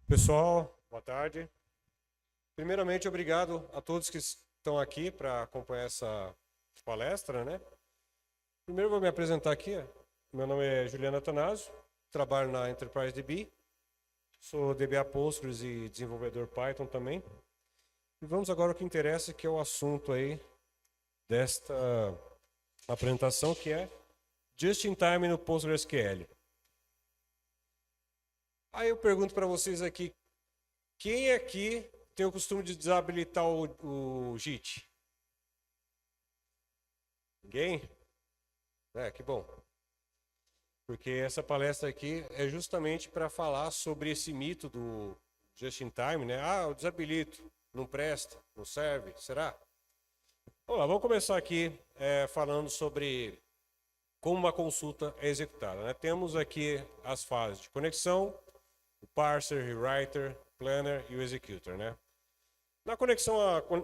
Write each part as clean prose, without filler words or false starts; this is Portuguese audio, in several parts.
Pessoal, boa tarde. Primeiramente, obrigado a todos que estão aqui para acompanhar essa palestra, né? Primeiro, vou me apresentar aqui. Meu nome é Juliano Atanásio, trabalho na Enterprise DB, sou DBA Postgres e desenvolvedor Python também. E vamos agora ao que interessa, que é o assunto aí desta apresentação, que é Just in Time no PostgreSQL. Aí eu pergunto para vocês aqui, quem aqui tem o costume de desabilitar o JIT? Ninguém? Que bom. Porque essa palestra aqui é justamente para falar sobre esse mito do just in time, né? Ah, eu desabilito, não presta, não serve, será? Vamos começar aqui falando sobre como uma consulta é executada, né? Temos aqui as fases de conexão, o parser, rewriter, planner e o executor, né? Na conexão,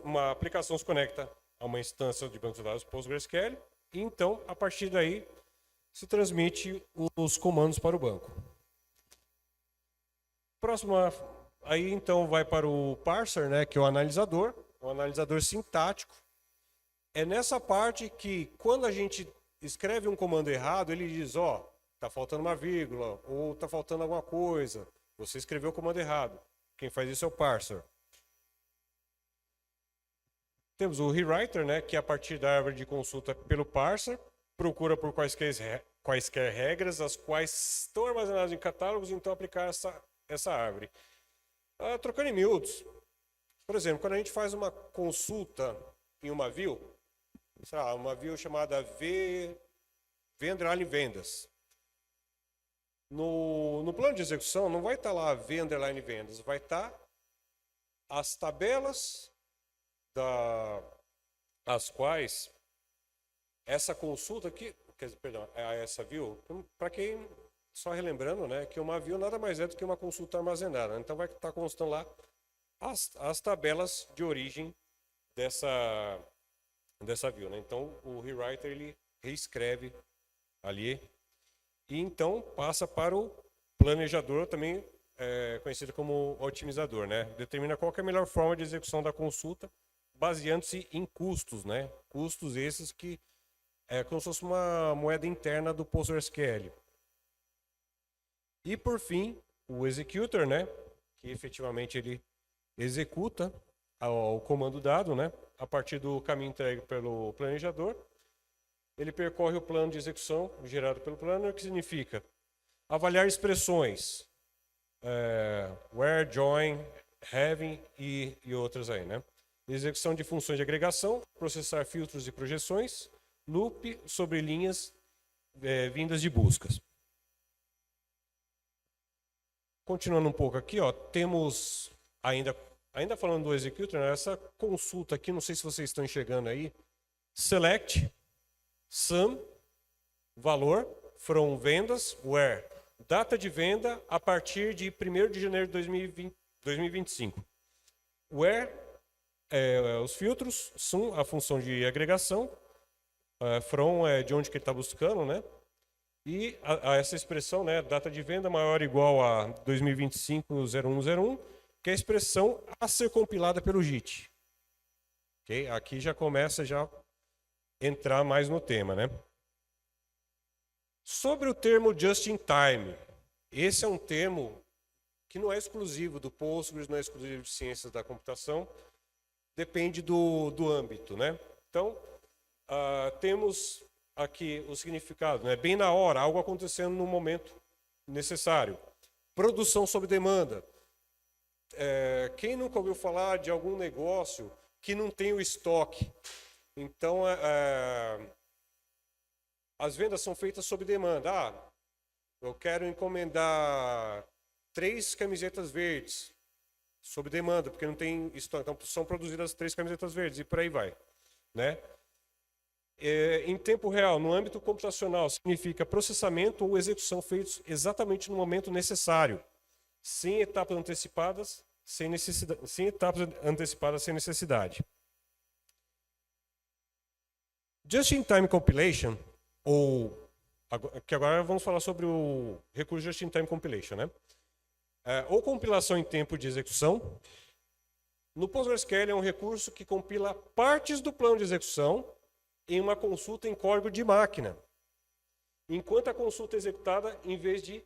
uma aplicação se conecta a uma instância de banco de dados PostgreSQL e então, a partir daí, se transmite os comandos para o banco. Próximo, aí então vai para o parser, né, que é o analisador sintático. É nessa parte que, quando a gente escreve um comando errado, ele diz, ó, tá faltando uma vírgula, ou tá faltando alguma coisa, você escreveu o comando errado. Quem faz isso é o parser. Temos o rewriter, né, que a partir da árvore de consulta pelo parser, procura por quaisquer regras, as quais estão armazenadas em catálogos, então aplicar essa árvore. Trocando em miúdos, por exemplo, quando a gente faz uma consulta em uma view, sei lá, uma view chamada v_vendas. No plano de execução não vai estar lá v_vendas, vai estar as tabelas as quais essa consulta aqui, perdão, essa view, para quem, só relembrando, né, que uma view nada mais é do que uma consulta armazenada. Então vai estar constando lá as tabelas de origem dessa view, né? Então o rewriter ele reescreve ali e então passa para o planejador, também conhecido como otimizador, né? Determina qual é a melhor forma de execução da consulta, baseando-se em custos, né? Custos esses que é como se fosse uma moeda interna do PostgreSQL. E por fim, o executor, né? Que efetivamente ele executa o comando dado, né? A partir do caminho entregue pelo planejador. Ele percorre o plano de execução gerado pelo planner, que significa avaliar expressões, where, join, having e outras aí, né? Execução de funções de agregação, processar filtros e projeções, loop sobre linhas vindas de buscas. Continuando um pouco aqui, ó, temos ainda falando do executor, né, essa consulta aqui, não sei se vocês estão enxergando aí, select, sum, valor, from vendas, where, data de venda a partir de 1º de janeiro de 2025. Where, os filtros, sum, a função de agregação, from é de onde que ele está buscando, né? E essa expressão, né, data de venda maior ou igual a 2025-0101, que é a expressão a ser compilada pelo JIT. Okay? Aqui já começa a entrar mais no tema, né? Sobre o termo just in time, esse é um termo que não é exclusivo do Postgres, não é exclusivo de ciências da computação, depende do âmbito, né? Então, temos aqui o significado, né? Bem na hora, algo acontecendo no momento necessário. Produção sob demanda. Quem nunca ouviu falar de algum negócio que não tem o estoque? Então, as vendas são feitas sob demanda. Eu quero encomendar 3 camisetas verdes sob demanda, porque não tem estoque. Então, são produzidas 3 camisetas verdes e por aí vai, né? Em tempo real, no âmbito computacional, significa processamento ou execução feitos exatamente no momento necessário, sem etapas antecipadas, sem necessidade. Just-in-time compilation, que agora vamos falar sobre o recurso Just-in-time compilation, né? ou compilação em tempo de execução. No PostgreSQL é um recurso que compila partes do plano de execução em uma consulta em código de máquina, enquanto a consulta é executada em vez de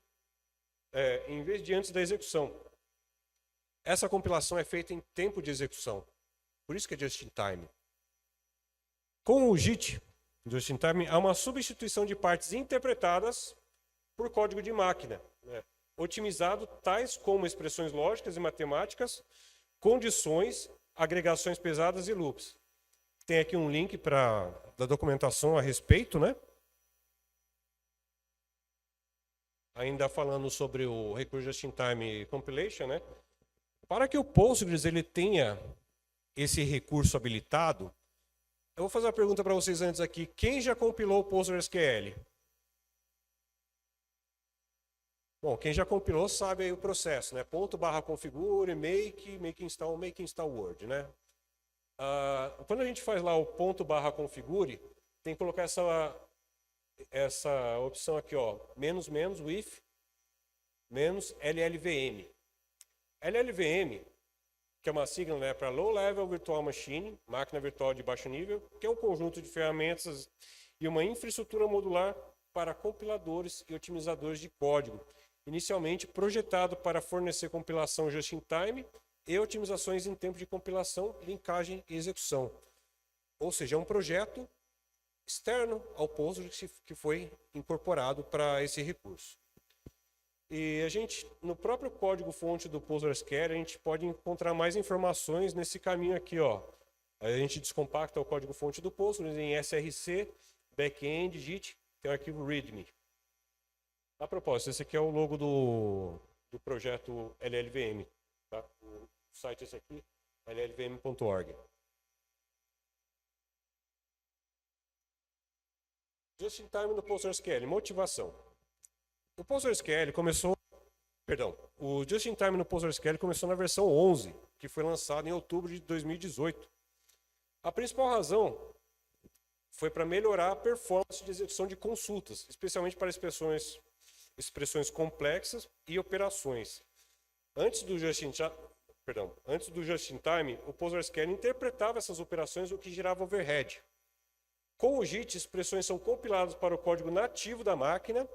antes da execução. Essa compilação é feita em tempo de execução, por isso que é just-in-time. Com o JIT, just-in-time, há uma substituição de partes interpretadas por código de máquina, otimizado tais como expressões lógicas e matemáticas, condições, agregações pesadas e loops. Tem aqui um link da documentação a respeito, né? Ainda falando sobre o recurso just-in-time compilation, né? Para que o Postgres ele tenha esse recurso habilitado, eu vou fazer uma pergunta para vocês antes aqui. Quem já compilou o PostgreSQL? Bom, quem já compilou sabe aí o processo, né? /configure, make install word, né? Quando a gente faz lá o /configure, tem que colocar essa opção aqui, ó, --with -LLVM. LLVM, que é uma sigla, né, para Low Level Virtual Machine, máquina virtual de baixo nível, que é um conjunto de ferramentas e uma infraestrutura modular para compiladores e otimizadores de código, inicialmente projetado para fornecer compilação just-in-time e otimizações em tempo de compilação, linkagem e execução. Ou seja, é um projeto externo ao Postgres que foi incorporado para esse recurso. E a gente, no próprio código-fonte do PostgreSQL, a gente pode encontrar mais informações nesse caminho aqui, ó. A gente descompacta o código-fonte do Postgres em src, backend, JIT, tem o arquivo readme. A propósito, esse aqui é o logo do projeto LLVM. Tá? O site é esse aqui, llvm.org. Just-in-time no PostgreSQL, motivação. O Just-in-time no PostgreSQL começou na versão 11, que foi lançada em outubro de 2018. A principal razão foi para melhorar a performance de execução de consultas, especialmente para expressões complexas e operações. Antes do Just-in-time, o PostgreSQL interpretava essas operações, o que gerava overhead. Com o JIT, expressões são compiladas para o código nativo da máquina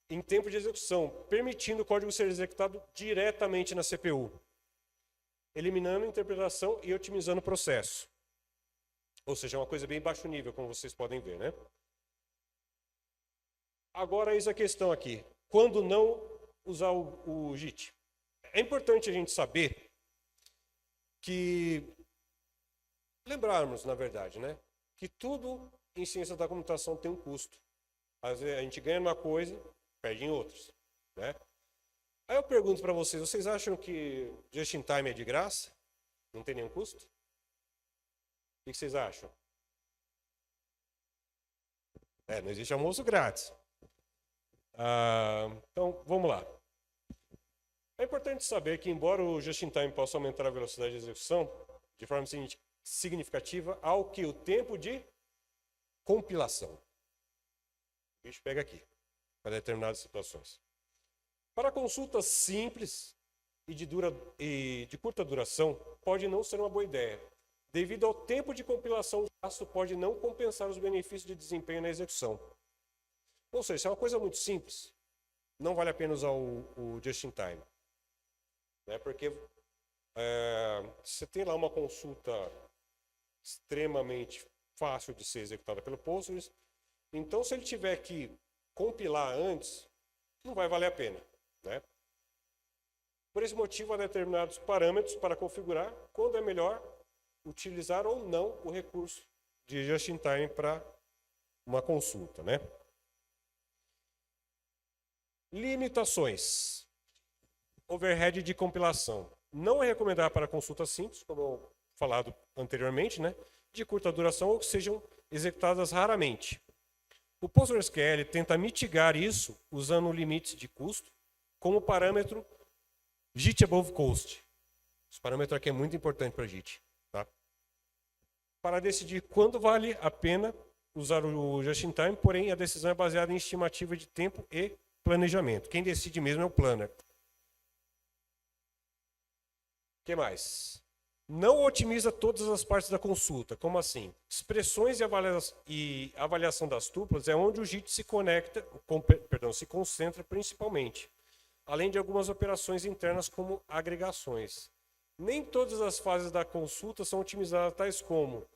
em tempo de execução, permitindo o código ser executado diretamente na CPU, eliminando a interpretação e otimizando o processo. Ou seja, é uma coisa bem baixo nível, como vocês podem ver, né? Agora, eis a questão aqui. Quando não usar o JIT? É importante a gente saber lembrarmos, na verdade, né? Que tudo em ciência da computação tem um custo. Às vezes a gente ganha uma coisa, perde em outras, né? Aí eu pergunto para vocês acham que Just-in-time é de graça? Não tem nenhum custo? O que vocês acham? Não existe almoço grátis. Então, vamos lá. É importante saber que, embora o Just-in-time possa aumentar a velocidade de execução de forma significativa, há o tempo de compilação. O bicho pega aqui, para determinadas situações. Para consultas simples e de curta duração, pode não ser uma boa ideia. Devido ao tempo de compilação, o gasto pode não compensar os benefícios de desempenho na execução. Ou seja, se é uma coisa muito simples, não vale a pena usar o Just-in-time. Né? Porque você tem lá uma consulta extremamente fácil de ser executada pelo Postgres, então se ele tiver que compilar antes, não vai valer a pena. Né? Por esse motivo, há determinados parâmetros para configurar quando é melhor utilizar ou não o recurso de Just-in-time para uma consulta. Né? Limitações. Overhead de compilação. Não é recomendado para consultas simples, como falado anteriormente, né? De curta duração ou que sejam executadas raramente. O PostgreSQL tenta mitigar isso usando limites de custo como parâmetro JIT above cost. Esse parâmetro aqui é muito importante para a JIT. Tá? Para decidir quando vale a pena usar o Just-in-time, porém a decisão é baseada em estimativa de tempo e planejamento. Quem decide mesmo é o planner. que mais? Não otimiza todas as partes da consulta. Como assim? Expressões e avaliação das tuplas é onde o JIT se conecta, se concentra principalmente, além de algumas operações internas como agregações. Nem todas as fases da consulta são otimizadas, tais como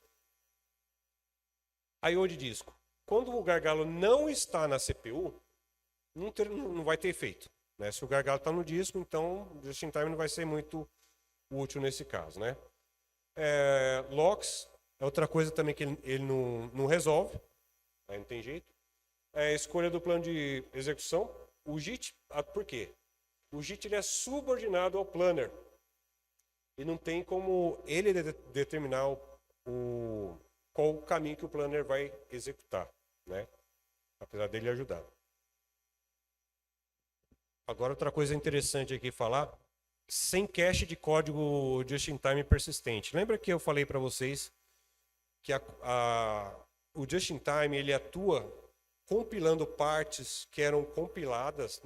I/O de disco. Quando o gargalo não está na CPU, não vai ter efeito, né? Se o gargalo está no disco, então o just-in-time não vai ser muito útil nesse caso, né? Locks é outra coisa também que ele não resolve, aí não tem jeito. Escolha do plano de execução. O JIT, por quê? O JIT ele é subordinado ao planner e não tem como ele determinar qual o caminho que o planner vai executar, né? Apesar dele ajudar. Agora outra coisa interessante aqui falar, sem cache de código just-in-time persistente. Lembra que eu falei para vocês que o just-in-time ele atua compilando partes que eram compiladas,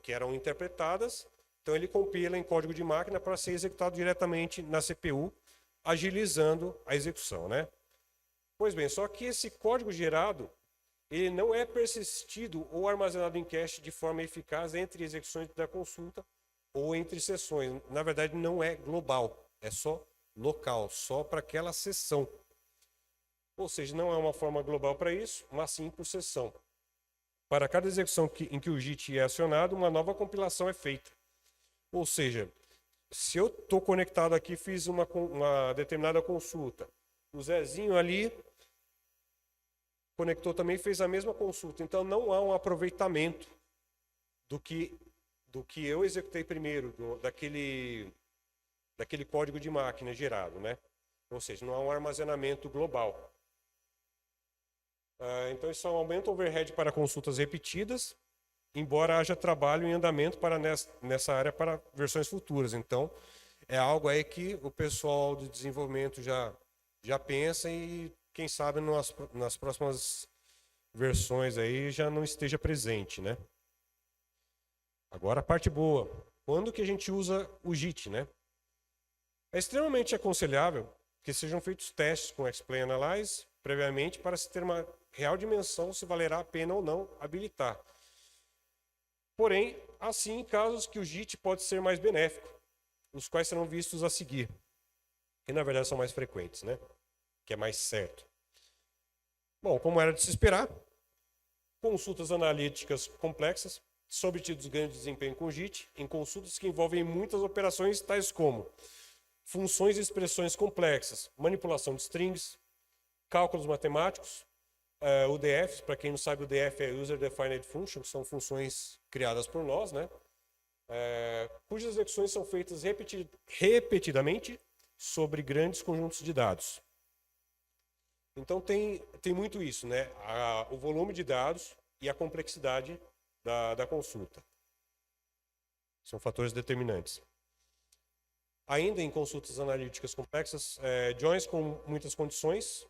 que eram interpretadas. Então ele compila em código de máquina para ser executado diretamente na CPU, agilizando a execução, né? Pois bem, só que esse código gerado ele não é persistido ou armazenado em cache de forma eficaz entre execuções da consulta ou entre sessões. Na verdade, não é global, é só local, só para aquela sessão. Ou seja, não é uma forma global para isso, mas sim por sessão. Para cada execução em que o JIT é acionado, uma nova compilação é feita. Ou seja, se eu estou conectado aqui, fiz uma determinada consulta, o Zezinho ali conectou também e fez a mesma consulta. Então, não há um aproveitamento do que eu executei primeiro, daquele código de máquina gerado, né? Ou seja, não há um armazenamento global. Então, isso aumenta o overhead para consultas repetidas, embora haja trabalho em andamento nessa área para versões futuras. Então, é algo aí que o pessoal de desenvolvimento já pensa e, quem sabe, nas próximas versões aí já não esteja presente, né? Agora a parte boa. Quando que a gente usa o JIT, né? É extremamente aconselhável que sejam feitos testes com Explain Analyze previamente para se ter uma real dimensão se valerá a pena ou não habilitar. Porém, assim, casos que o JIT pode ser mais benéfico, os quais serão vistos a seguir, que na verdade são mais frequentes, né? Que é mais certo. Bom, como era de se esperar, consultas analíticas complexas, obtidos ganhos de desempenho com JIT, em consultas que envolvem muitas operações tais como funções e expressões complexas, manipulação de strings, cálculos matemáticos, UDFs, para quem não sabe, o UDF é User Defined Function, que são funções criadas por nós, né? Cujas execuções são feitas repetidamente sobre grandes conjuntos de dados. Então tem muito isso, né? O volume de dados e a complexidade da consulta. São fatores determinantes. Ainda em consultas analíticas complexas, joins com muitas condições,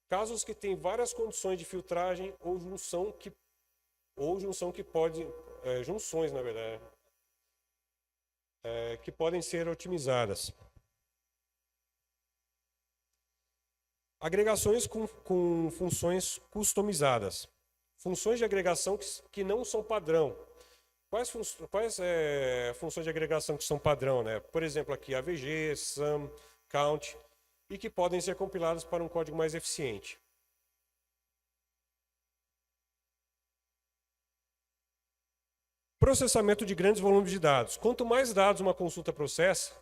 casos que têm várias condições de filtragem ou junção que pode, junções na verdade, que podem ser otimizadas. Agregações com funções customizadas. Funções de agregação que não são padrão. Quais funções de agregação que são padrão, né? Por exemplo, aqui AVG, SUM, COUNT, e que podem ser compiladas para um código mais eficiente. Processamento de grandes volumes de dados. Quanto mais dados uma consulta processa,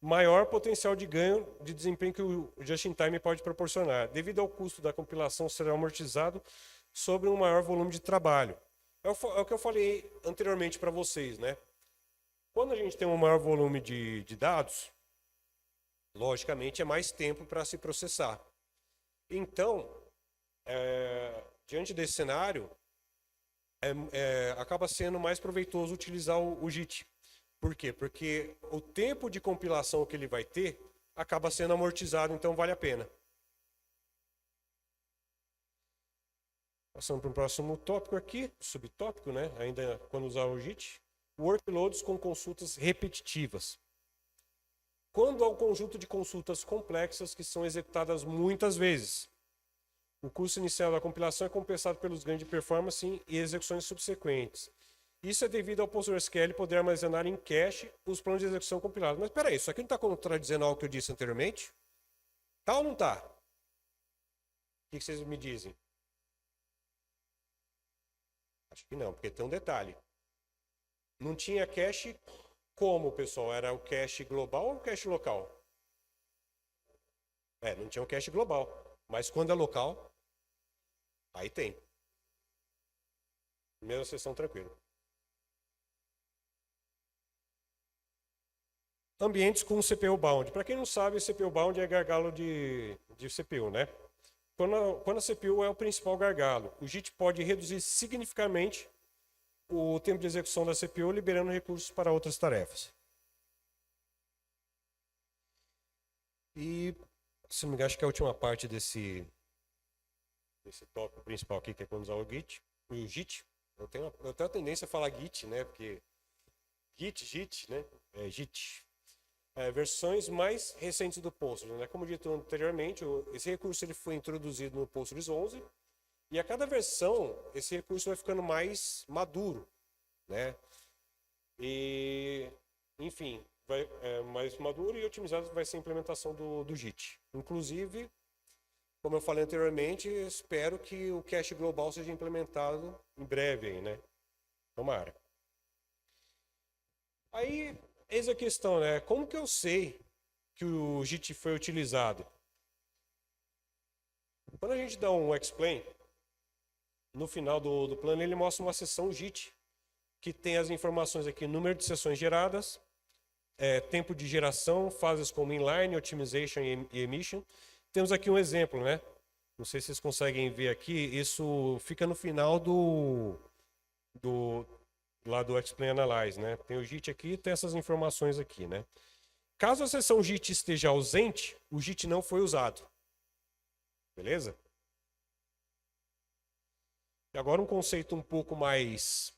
maior potencial de ganho de desempenho que o just-in-time pode proporcionar. Devido ao custo da compilação ser amortizado sobre um maior volume de trabalho. É o que eu falei anteriormente para vocês, né? Quando a gente tem um maior volume de dados, logicamente é mais tempo para se processar. Então, diante desse cenário, acaba sendo mais proveitoso utilizar o JIT. Por quê? Porque o tempo de compilação que ele vai ter acaba sendo amortizado, então vale a pena. Passando para o próximo tópico aqui, subtópico, né? Ainda quando usar o JIT. Workloads com consultas repetitivas. quando há um conjunto de consultas complexas que são executadas muitas vezes. O custo inicial da compilação é compensado pelos ganhos de performance e execuções subsequentes. Isso é devido ao PostgreSQL poder armazenar em cache os planos de execução compilados. Mas espera aí, isso aqui não está contradizendo algo que eu disse anteriormente? Tá ou não está? O que vocês me dizem? Acho que não, porque tem um detalhe. Não tinha cache como, pessoal? Era o cache global ou o cache local? Não tinha um cache global. Mas quando é local, aí tem. Primeira sessão tranquilo. Ambientes com CPU bound. Para quem não sabe, CPU bound é gargalo de CPU, né? Quando a CPU é o principal gargalo, o JIT pode reduzir significativamente o tempo de execução da CPU, liberando recursos para outras tarefas. E, se não me engano, acho que a última parte desse tópico principal aqui, que é quando usar o JIT. Eu tenho a tendência a falar Git, né? Porque JIT, né? É JIT. Versões mais recentes do Postgres, né? Como dito anteriormente, esse recurso ele foi introduzido no Postgres 11 e a cada versão esse recurso vai ficando mais maduro, né? E, enfim, mais maduro e otimizado vai ser a implementação do JIT. Inclusive, como eu falei anteriormente, espero que o cache global seja implementado em breve aí, né? Tomara. Aí, eis a questão, né? Como que eu sei que o JIT foi utilizado? Quando a gente dá um explain, no final do plano ele mostra uma seção JIT, que tem as informações aqui, número de sessões geradas, tempo de geração, fases como inline, optimization e emission. Temos aqui um exemplo, né? Não sei se vocês conseguem ver aqui, isso fica no final lá do Explain Analyze, né? Tem o JIT aqui e tem essas informações aqui, né? Caso a seção JIT esteja ausente, o JIT não foi usado. Beleza? E agora um conceito um pouco mais,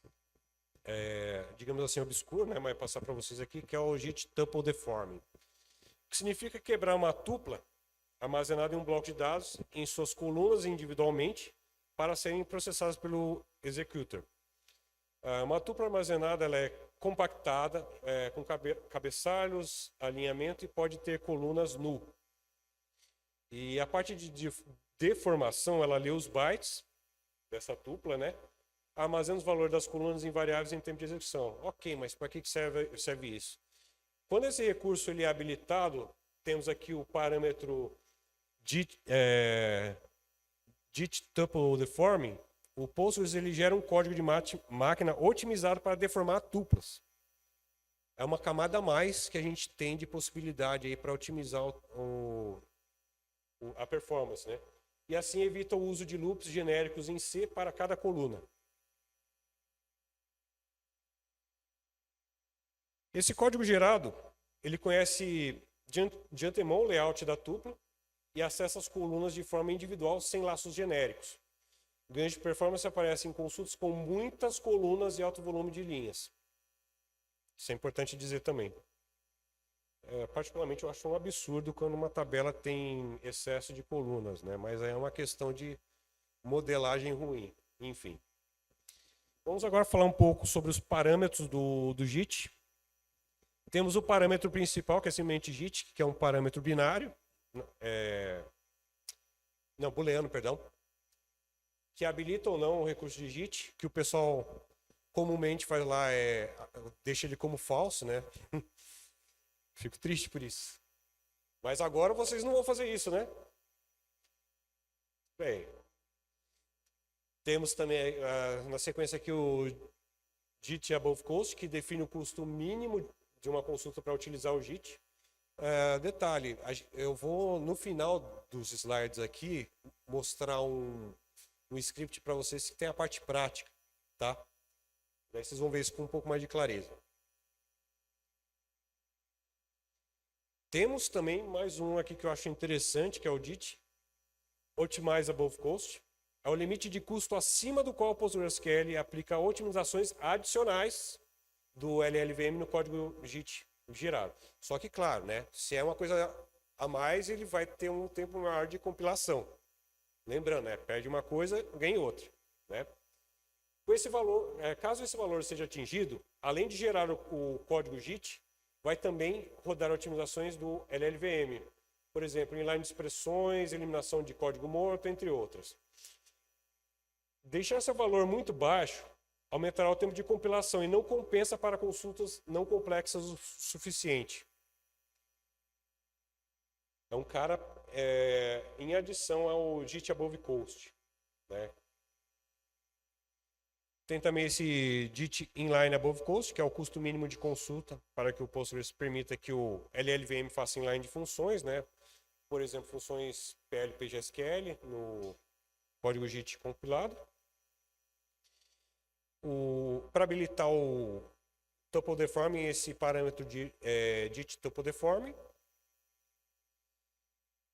digamos assim, obscuro, né? Mas passar para vocês aqui, que é o JIT Tuple Deforming. Que significa quebrar uma tupla armazenada em um bloco de dados em suas colunas individualmente para serem processadas pelo executor. Uma tupla armazenada ela é compactada, com cabeçalhos, alinhamento e pode ter colunas nu. E a parte de deformação, ela lê os bytes dessa tupla, né? Armazena os valores das colunas em variáveis em tempo de execução. Ok, mas para que serve isso? Quando esse recurso ele é habilitado, temos aqui o parâmetro JIT Tuple Deforming. O Postgres ele gera um código de máquina otimizado para deformar tuplas. É uma camada a mais que a gente tem de possibilidade aí para otimizar a performance, né? E assim evita o uso de loops genéricos em C para cada coluna. Esse código gerado, ele conhece de antemão o layout da tupla e acessa as colunas de forma individual sem laços genéricos. Ganhos de performance aparecem em consultas com muitas colunas e alto volume de linhas. Isso é importante dizer também. Particularmente, eu acho um absurdo quando uma tabela tem excesso de colunas, né? Mas aí é uma questão de modelagem ruim. Enfim. Vamos agora falar um pouco sobre os parâmetros do JIT. Temos o parâmetro principal, que é simplesmente JIT, que é um parâmetro binário. Não, booleano, perdão. Que habilita ou não o recurso de JIT, que o pessoal comumente faz lá, deixa ele como falso, né? Fico triste por isso. Mas agora vocês não vão fazer isso, né? Bem, temos também na sequência aqui o JIT Above Cost, que define o custo mínimo de uma consulta para utilizar o JIT. Detalhe, eu vou no final dos slides aqui mostrar um script para vocês que tem a parte prática, tá? Daí vocês vão ver isso com um pouco mais de clareza. Temos também mais um aqui que eu acho interessante, que é o JIT Optimize Above Cost. É o limite de custo acima do qual o PostgreSQL aplica otimizações adicionais do LLVM no código JIT gerado. Só que, claro, né? Se é uma coisa a mais, ele vai ter um tempo maior de compilação. Lembrando, né? Perde uma coisa, ganha outra, né? Com esse valor, caso esse valor seja atingido, além de gerar o código JIT, vai também rodar otimizações do LLVM. Por exemplo, inline de expressões, eliminação de código morto, entre outras. Deixar esse valor muito baixo aumentará o tempo de compilação e não compensa para consultas não complexas o suficiente. Então, cara, em adição ao JIT Above Coast, né? Tem também esse JIT Inline Above Coast, que é o custo mínimo de consulta para que o Postgres permita que o LLVM faça inline de funções, né? Por exemplo, funções PL, PGSQL no código JIT compilado. Para habilitar o Tuple Deforming, esse parâmetro de JIT Tuple Deforming.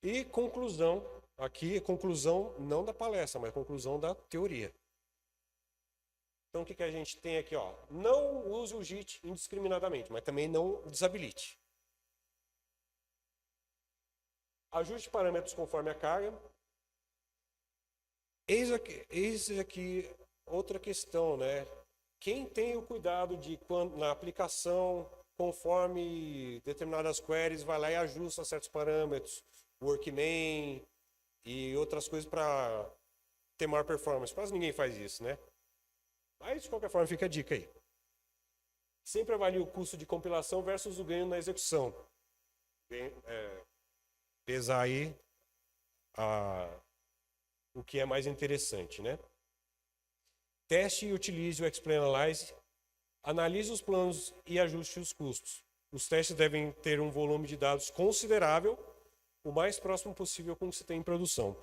E conclusão, aqui, conclusão não da palestra, mas conclusão da teoria. Então, o que a gente tem aqui? Ó? Não use o JIT indiscriminadamente, mas também não desabilite. Ajuste parâmetros conforme a carga. Eis aqui outra questão, né? Quem tem o cuidado de, quando, na aplicação, conforme determinadas queries, vai lá e ajusta certos parâmetros, workman e outras coisas para ter maior performance. Quase ninguém faz isso, né? Mas, de qualquer forma, fica a dica aí. Sempre avalie o custo de compilação versus o ganho na execução. Pesar aí o que é mais interessante, né? Teste e utilize o Explain Analyze. Analise os planos e ajuste os custos. Os testes devem ter um volume de dados considerável, o mais próximo possível com o que se tem em produção.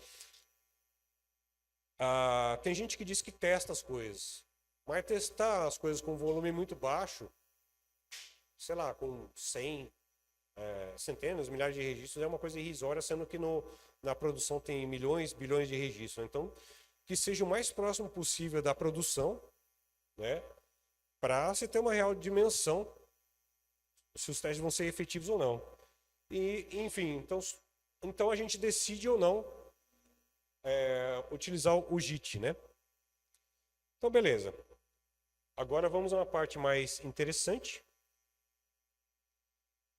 Tem gente que diz que testa as coisas, mas testar as coisas com volume muito baixo, sei lá, com 100, centenas, milhares de registros, é uma coisa irrisória, sendo que na produção tem milhões, bilhões de registros. Então, que seja o mais próximo possível da produção, né, para se ter uma real dimensão se os testes vão ser efetivos ou não. E, enfim, então a gente decide ou não utilizar o JIT, né? Então, beleza. Agora vamos a uma parte mais interessante,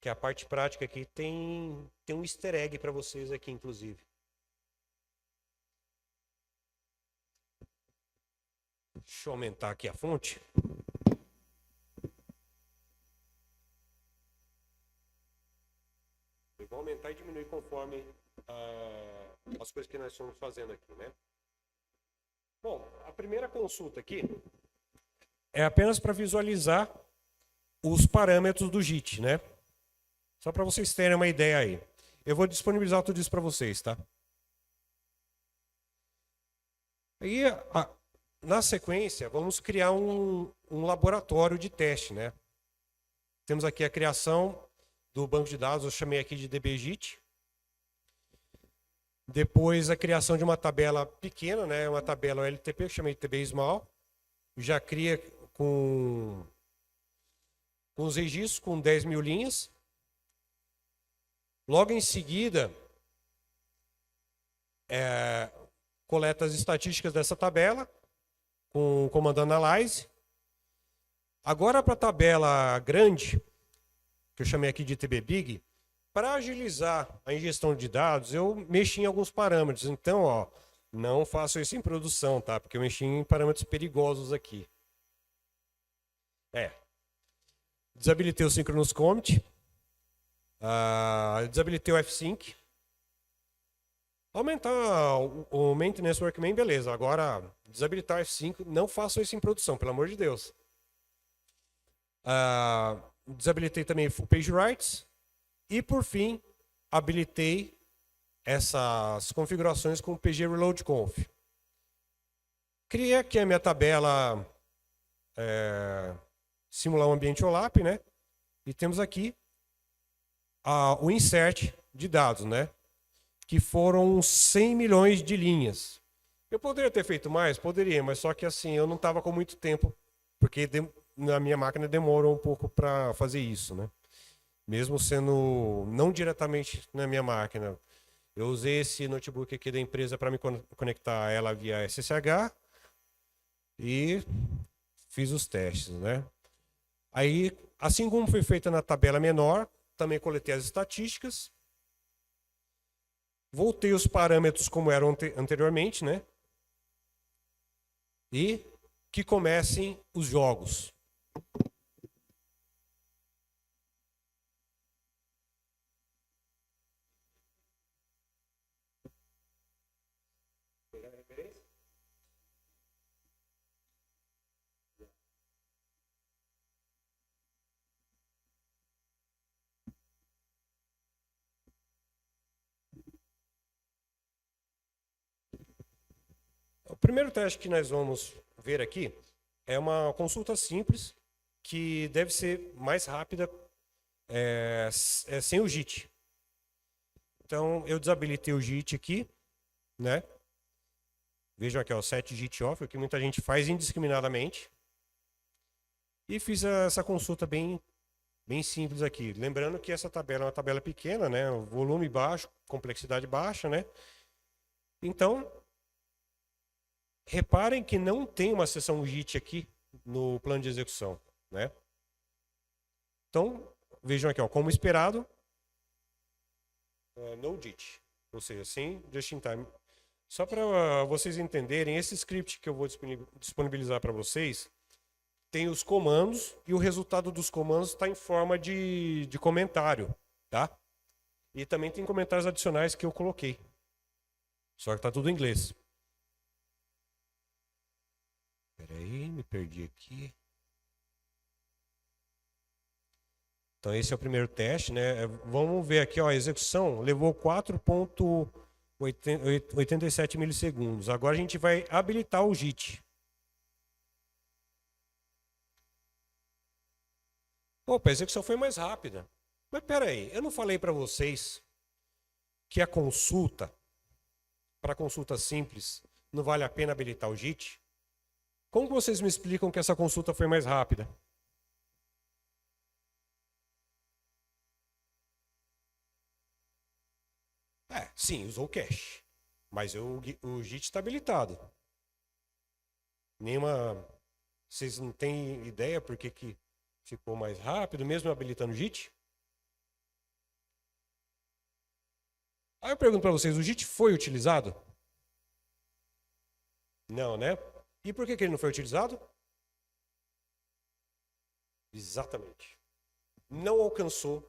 que é a parte prática aqui. Tem um easter egg para vocês aqui, inclusive. Deixa eu aumentar aqui a fonte. Eu vou aumentar e diminuir conforme as coisas que nós estamos fazendo aqui, né? Bom, a primeira consulta aqui é apenas para visualizar os parâmetros do JIT, né? Só para vocês terem uma ideia aí. Eu vou disponibilizar tudo isso para vocês, tá? E na sequência, vamos criar um laboratório de teste, né? Temos aqui a criação do banco de dados, eu chamei aqui de DBJIT. Depois a criação de uma tabela pequena, né? Uma tabela LTP, eu chamei de TB Small. Já cria com os registros com 10 mil linhas. Logo em seguida, coleta as estatísticas dessa tabela com o comando Analyze. Agora para a tabela grande, que eu chamei aqui de TB-Big, para agilizar a ingestão de dados, eu mexi em alguns parâmetros. Então, ó, não faço isso em produção, tá? Porque eu mexi em parâmetros perigosos aqui. Desabilitei o Synchronous Commit. Desabilitei o F-Sync. Aumentar o Maintenance Workman, beleza. Agora, desabilitar o F-Sync, não façam isso em produção, pelo amor de Deus. Desabilitei também Full Page Writes. E, por fim, habilitei essas configurações com o PG Reload Conf. Criei aqui a minha tabela simular um ambiente OLAP, né? E temos aqui o insert de dados, né? Que foram 100 milhões de linhas. Eu poderia ter feito mais? Poderia, mas só que assim, eu não estava com muito tempo, porque na minha máquina demorou um pouco para fazer isso, né? mesmo sendo não diretamente na minha máquina. Eu usei esse notebook aqui da empresa para me conectar ela via SSH e fiz os testes, né? Aí, assim como foi feita na tabela menor, também coletei as estatísticas, voltei os parâmetros como eram anteriormente, né? E que comecem os jogos. O primeiro teste que nós vamos ver aqui é uma consulta simples que deve ser mais rápida sem o JIT. Então, eu desabilitei o JIT aqui, né? Vejam aqui, ó, set JIT off, o que muita gente faz indiscriminadamente. E fiz essa consulta bem simples aqui. Lembrando que essa tabela é uma tabela pequena, né? Volume baixo, complexidade baixa, né? Então, reparem que não tem uma seção JIT aqui no plano de execução, né? Então, vejam aqui, ó, como esperado, no JIT, ou seja, sem just in time. Só para vocês entenderem, esse script que eu vou disponibilizar para vocês tem os comandos e o resultado dos comandos está em forma de comentário, tá? E também tem comentários adicionais que eu coloquei. Só que está tudo em inglês. Espera aí, me perdi aqui. Então esse é o primeiro teste, né? Vamos ver aqui, ó, a execução levou 4,87 milissegundos. Agora a gente vai habilitar o JIT. Opa, a execução foi mais rápida. Mas espera aí, eu não falei para vocês que a consulta, para consulta simples, não vale a pena habilitar o JIT? Como vocês me explicam que essa consulta foi mais rápida? Sim, usou o cache. Mas o JIT está habilitado. Nenhuma. Vocês não têm ideia por que ficou mais rápido, mesmo habilitando o JIT? Aí eu pergunto para vocês: o JIT foi utilizado? Não, né? E por que ele não foi utilizado? Exatamente. Não alcançou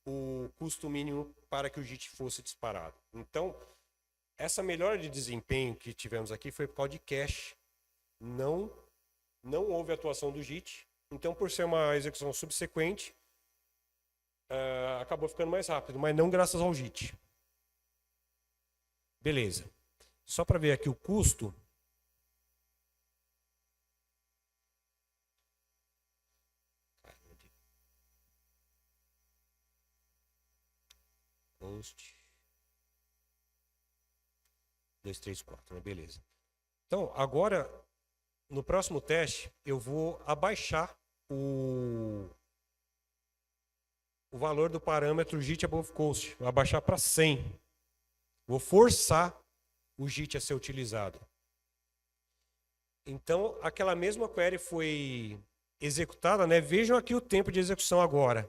o custo mínimo para que o JIT fosse disparado. Então, essa melhora de desempenho que tivemos aqui foi por causa de cache. Não houve atuação do JIT. Então, por ser uma execução subsequente, acabou ficando mais rápido, mas não graças ao JIT. Beleza. Só para ver aqui o custo. Post 234, né? Beleza. Então, agora, no próximo teste, eu vou abaixar o valor do parâmetro JIT above cost. Vou abaixar para 100. Vou forçar o JIT a ser utilizado. Então, aquela mesma query foi executada, né? Vejam aqui o tempo de execução agora.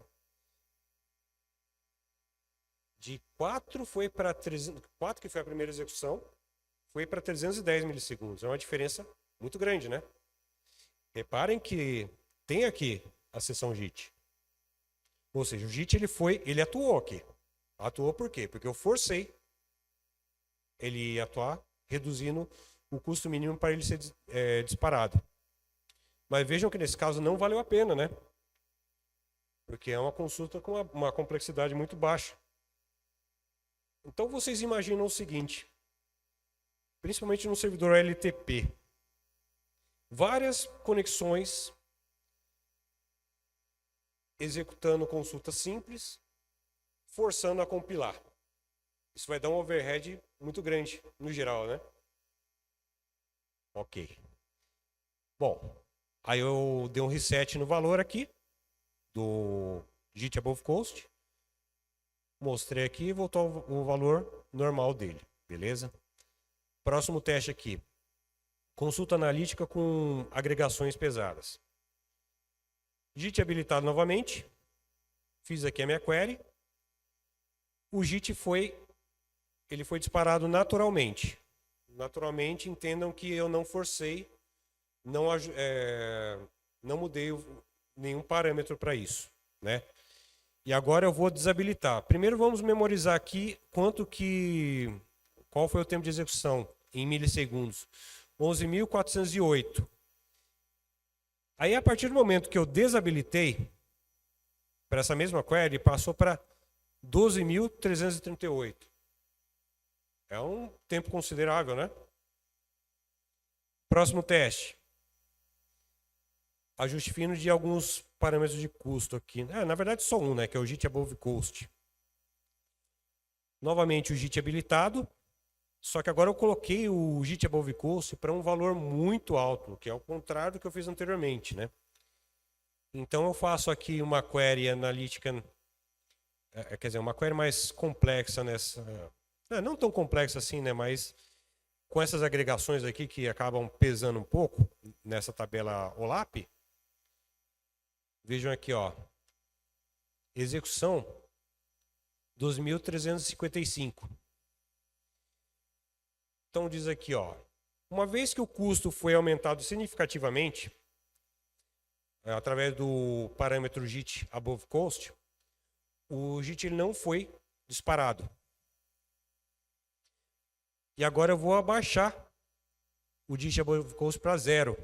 De 4 foi para 300, 4 que foi a primeira execução, foi para 310 milissegundos. É uma diferença muito grande, né? Reparem que tem aqui a seção JIT. Ou seja, o JIT ele atuou aqui. Atuou por quê? Porque eu forcei ele atuar, reduzindo o custo mínimo para ele ser disparado. Mas vejam que nesse caso não valeu a pena, né? Porque é uma consulta com uma complexidade muito baixa. Então vocês imaginam o seguinte, principalmente no servidor LTP, várias conexões executando consulta simples, forçando a compilar. Isso vai dar um overhead muito grande, no geral, né? Ok. Bom, aí eu dei um reset no valor aqui, JIT above coast. Mostrei aqui e voltou o valor normal dele, beleza? Próximo teste aqui. Consulta analítica com agregações pesadas. JIT habilitado novamente. Fiz aqui a minha query. O JIT foi disparado naturalmente. Naturalmente, entendam que eu não forcei, não mudei nenhum parâmetro para isso, né? E agora eu vou desabilitar. Primeiro vamos memorizar aqui qual foi o tempo de execução em milissegundos. 11.408. Aí a partir do momento que eu desabilitei, para essa mesma query, passou para 12.338. É um tempo considerável, né? Próximo teste. Ajuste fino de alguns parâmetros de custo aqui. Na verdade, só um, né? Que é o JIT above coast. Novamente o JIT habilitado. Só que agora eu coloquei o JIT above coast para um valor muito alto, que é o contrário do que eu fiz anteriormente, né? Então eu faço aqui uma query analítica, quer dizer, uma query mais complexa nessa... Não tão complexa assim, né? Mas com essas agregações aqui que acabam pesando um pouco nessa tabela OLAP. Vejam aqui, ó. Execução 2.355. Então diz aqui, ó. Uma vez que o custo foi aumentado significativamente, através do parâmetro JIT above coast, o JIT ele não foi disparado. E agora eu vou abaixar o JIT above coast para 0.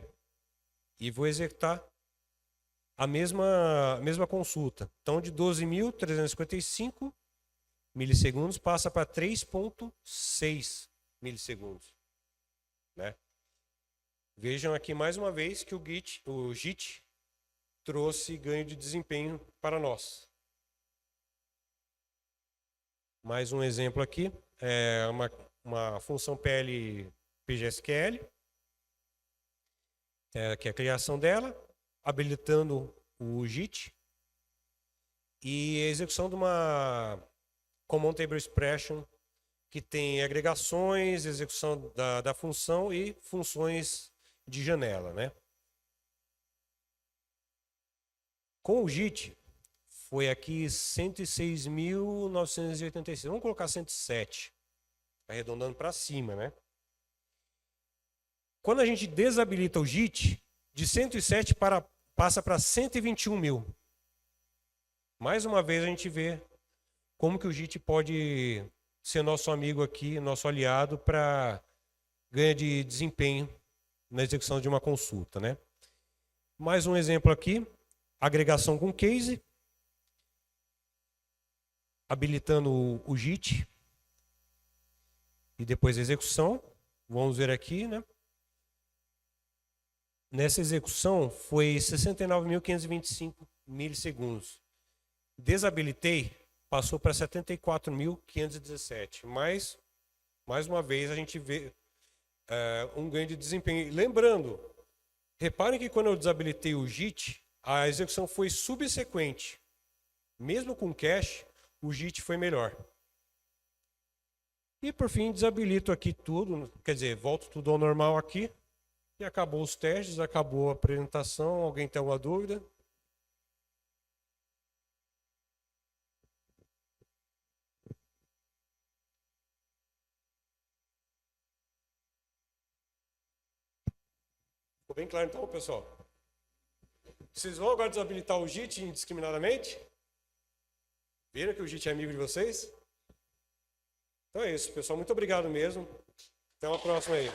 E vou executar a mesma consulta. Então, de 12.355 milissegundos passa para 3,6 milissegundos. Né? Vejam aqui mais uma vez que o JIT trouxe ganho de desempenho para nós. Mais um exemplo aqui. É uma função PL PGSQL, que é a criação dela, habilitando o JIT e a execução de uma Common Table Expression que tem agregações, execução da função e funções de janela, né? Com o JIT foi aqui 106.986. Vamos colocar 107. Arredondando para cima, né? Quando a gente desabilita o JIT, de 107 passa para 121 mil. Mais uma vez a gente vê como que o JIT pode ser nosso amigo aqui, nosso aliado para ganho de desempenho na execução de uma consulta, né? Mais um exemplo aqui, agregação com case, habilitando o JIT. E depois a execução, vamos ver aqui, né? Nessa execução foi 69.525 milissegundos. Desabilitei, passou para 74.517. Mas, mais uma vez, a gente vê um ganho de desempenho. Lembrando, reparem que quando eu desabilitei o JIT, a execução foi subsequente. Mesmo com cache, o JIT foi melhor. E por fim, desabilito aqui tudo, quer dizer, volto tudo ao normal aqui. E acabou os testes, acabou a apresentação. Alguém tem alguma dúvida? Ficou bem claro então, pessoal? Vocês vão agora desabilitar o JIT indiscriminadamente? Viram que o JIT é amigo de vocês? Então é isso, pessoal. Muito obrigado mesmo. Até uma próxima aí.